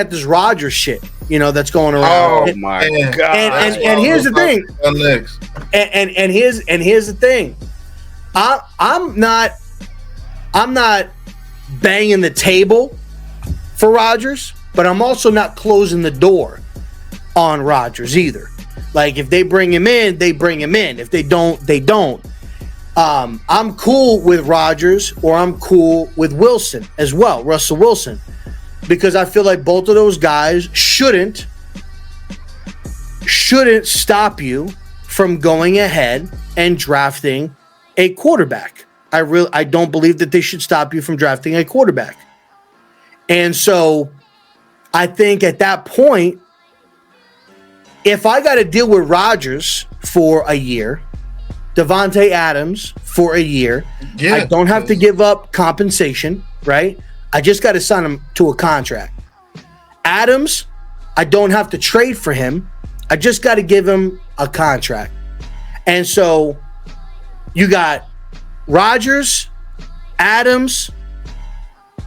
got this Rodgers shit, that's going around. Oh my God! And here's the thing. And here's the thing. I'm not banging the table for Rodgers, but I'm also not closing the door on Rodgers either. Like, if they bring him in, they bring him in. If they don't, they don't. I'm cool with Rodgers, or I'm cool with Wilson as well, Russell Wilson, because I feel like both of those guys shouldn't stop you from going ahead and drafting a quarterback. I don't believe that they should stop you from drafting a quarterback. And so I think at that point, if I got to deal with Rodgers for a year, Davante Adams for a year, I don't have to give up compensation, right? I just got to sign him to a contract. Adams, I don't have to trade for him. I just got to give him a contract. And so you got Rodgers, Adams,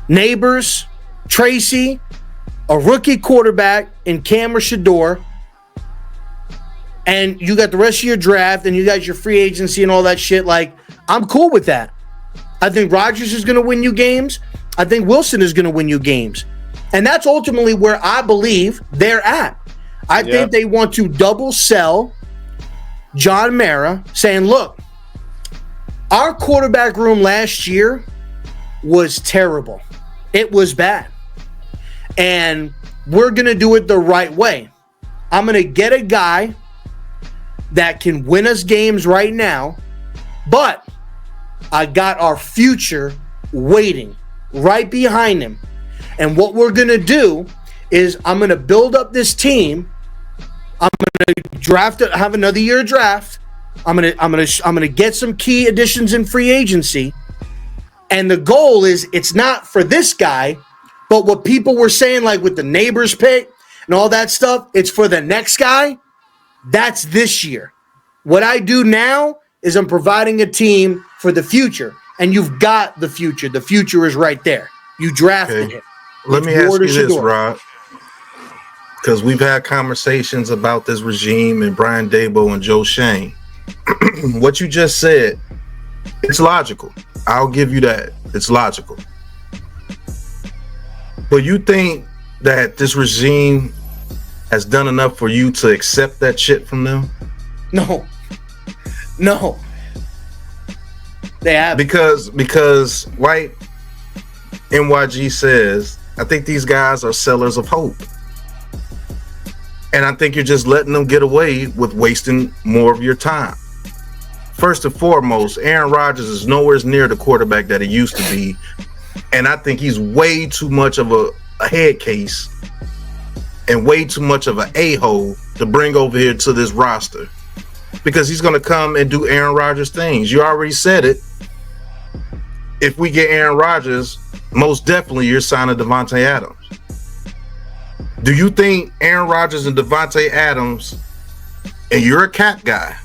Neighbors, Tracy, a rookie quarterback in Cameron Shador, and you got the rest of your draft, and you got your free agency and all that shit. Like, I'm cool with that. I think Rodgers is going to win you games. I think Wilson is going to win you games. And that's ultimately where I believe they're at. I think they want to double sell John Mara, saying, look, our quarterback room last year was terrible. It was bad. And we're going to do it the right way. I'm going to get a guy that can win us games right now, but I got our future waiting right behind him. And what we're going to do is I'm going to build up this team. I'm going to draft it, have another year draft. I'm going to get some key additions in free agency. And the goal is, it's not for this guy, but what people were saying, like with the Neighbors pick and all that stuff, it's for the next guy. That's this year. What I do now is I'm providing a team for the future. And you've got the future. The future is right there. You drafted him. Let me ask you this, Rod. Because we've had conversations about this regime and Brian Daboll and Joe Shane. What you just said, it's logical. I'll give you that. It's logical. But you think that this regime has done enough for you to accept that shit from them? No. They have. Because White NYG says, I think these guys are sellers of hope. And I think you're just letting them get away with wasting more of your time. First and foremost, Aaron Rodgers is nowhere near the quarterback that he used to be. And I think he's way too much of a head case and way too much of an a-hole to bring over here to this roster. Because he's going to come and do Aaron Rodgers things. You already said it. If we get Aaron Rodgers, most definitely you're signing Davante Adams. Do you think Aaron Rodgers and Davante Adams, and you're a cap guy,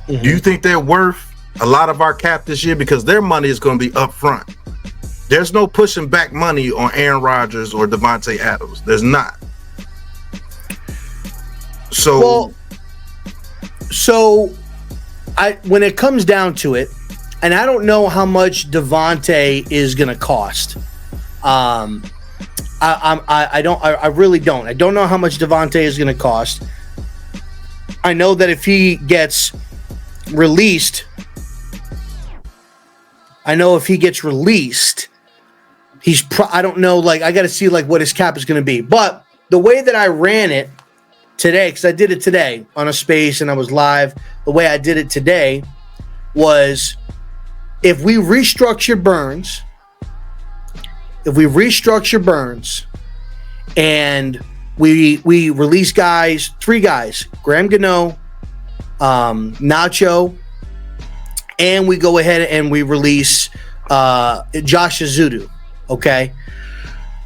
do you think they're worth a lot of our cap this year? Because their money is going to be up front. There's no pushing back money on Aaron Rodgers or Davante Adams. There's not. So when it comes down to it, and I don't know how much Davante is going to cost. I really don't. I don't know how much Davante is going to cost. I know that if he gets released, I don't know, like, I got to see like what his cap is going to be. But the way that I ran it today, because I did it today on a space and I was live, the way I did it today was, if we restructure Burns and we release three guys, Graham Gano, Nacho, and we go ahead and we release Josh Azudu, okay?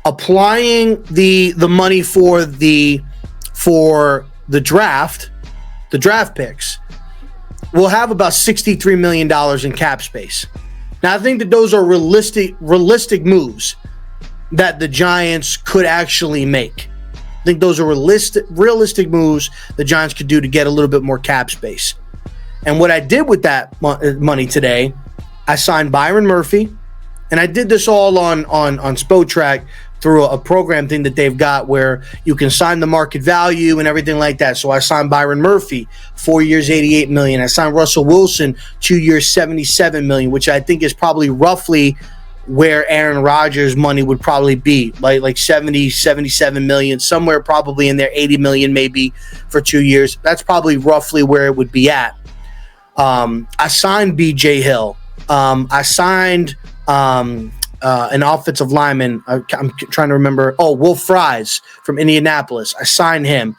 Applying the money for the draft picks, we'll have about $63 million in cap space. Now, I think that those are realistic moves that the Giants could actually make. I think those are realistic moves the Giants could do to get a little bit more cap space. And what I did with that money today, I signed Byron Murphy, and I did this all on Spotrac through a program thing that they've got where you can sign the market value and everything like that. So I signed Byron Murphy, 4 years, $88 million. I signed Russell Wilson, 2 years, $77 million, which I think is probably roughly where Aaron Rodgers' money would probably be, like 70, 77 million, somewhere probably in there, 80 million maybe for 2 years. That's probably roughly where it would be at. I signed B.J. Hill. I signed an offensive lineman. I'm trying to remember. Oh, Wolf Fries from Indianapolis. I signed him.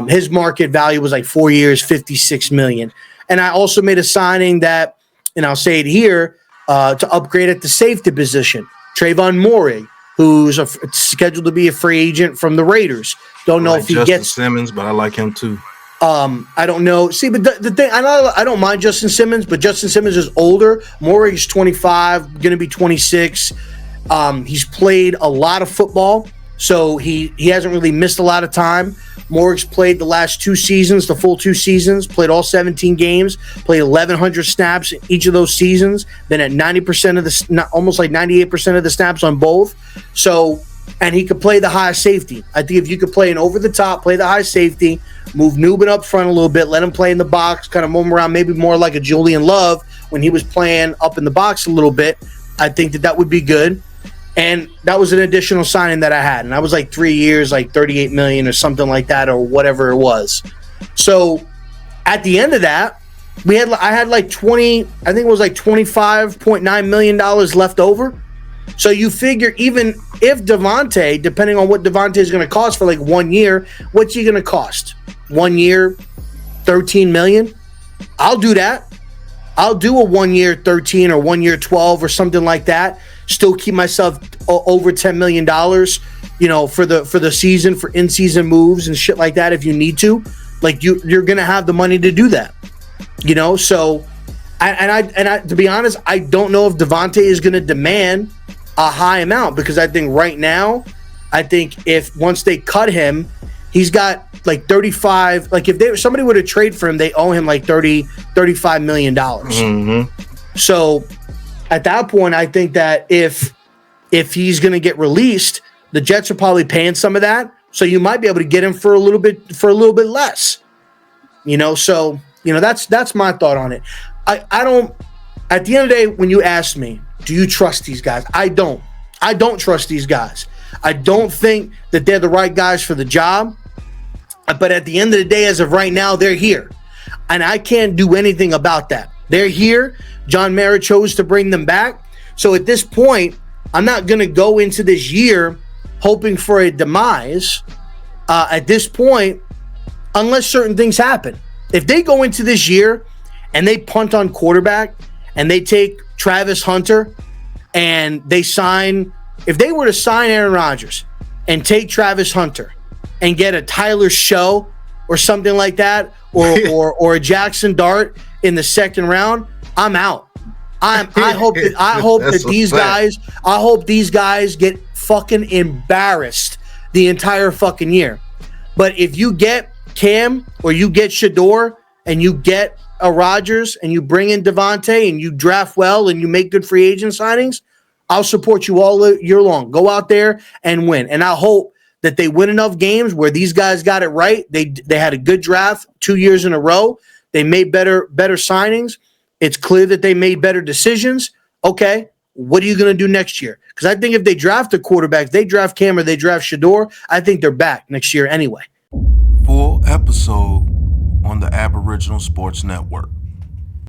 His market value was like 4 years, $56 million. And I also made a signing that, and I'll say it here, to upgrade at the safety position. Trayvon Morey, who's scheduled to be a free agent from the Raiders. Don't know if he Justin gets Simmons, but I like him too. I don't know. See, but the thing, I don't mind Justin Simmons, but Justin Simmons is older. Morey's 25, going to be 26. He's played a lot of football, so he hasn't really missed a lot of time. Morey's played the last 2 seasons, the full 2 seasons, played all 17 games, played 1,100 snaps in each of those seasons, been at 90% of the, almost like 98% of the snaps on both. So, and he could play the high safety. I think if you could play an over the top, play the high safety, move Newman up front a little bit, let him play in the box, kind of move him around, maybe more like a Julian Love when he was playing up in the box a little bit, I think that would be good. And that was an additional signing that I had. And I was like 3 years, like 38 million or something like that, or whatever it was. So at the end of that, I had like 20, I think it was like $25.9 million left over. So you figure even if Devontae, depending on what Devontae is going to cost for like 1 year, what's he going to cost? 1 year, 13 million? I'll do that. I'll do a 1 year 13 or 1 year 12 or something like that. Still keep myself over $10 million, for the season, for in-season moves and shit like that if you need to. Like you're gonna have the money to do that. So I to be honest, I don't know if Devontae is gonna demand a high amount, because I think right now, if once they cut him, he's got like 35, like if somebody were to trade for him, they owe him like $35 million. Mm-hmm. So at that point, I think that if he's going to get released, the Jets are probably paying some of that. So you might be able to get him for a little bit less. So that's my thought on it. I don't. At the end of the day, when you ask me, do you trust these guys? I don't. I don't trust these guys. I don't think that they're the right guys for the job. But at the end of the day, as of right now, they're here. And I can't do anything about that. They're here. John Mara chose to bring them back. So at this point, I'm not going to go into this year hoping for a demise at this point, unless certain things happen. If they go into this year and they punt on quarterback and they take Travis Hunter and they sign, if they were to sign Aaron Rodgers and take Travis Hunter and get a Tyler Show or something like that, or a Jackson Dart in the second round, I'm out. I hope that these guys get fucking embarrassed the entire fucking year. But if you get Cam or you get Shador and you get a Rodgers and you bring in Devontae and you draft well and you make good free agent signings, I'll support you all year long. Go out there and win. And I hope that they win enough games where these guys got it right. They had a good draft 2 years in a row. They made better signings. It's clear that they made better decisions. Okay, what are you going to do next year? Because I think if they draft a quarterback, they draft Cam or they draft Shador, I think they're back next year anyway. Full episode on the Aboriginal Sports Network.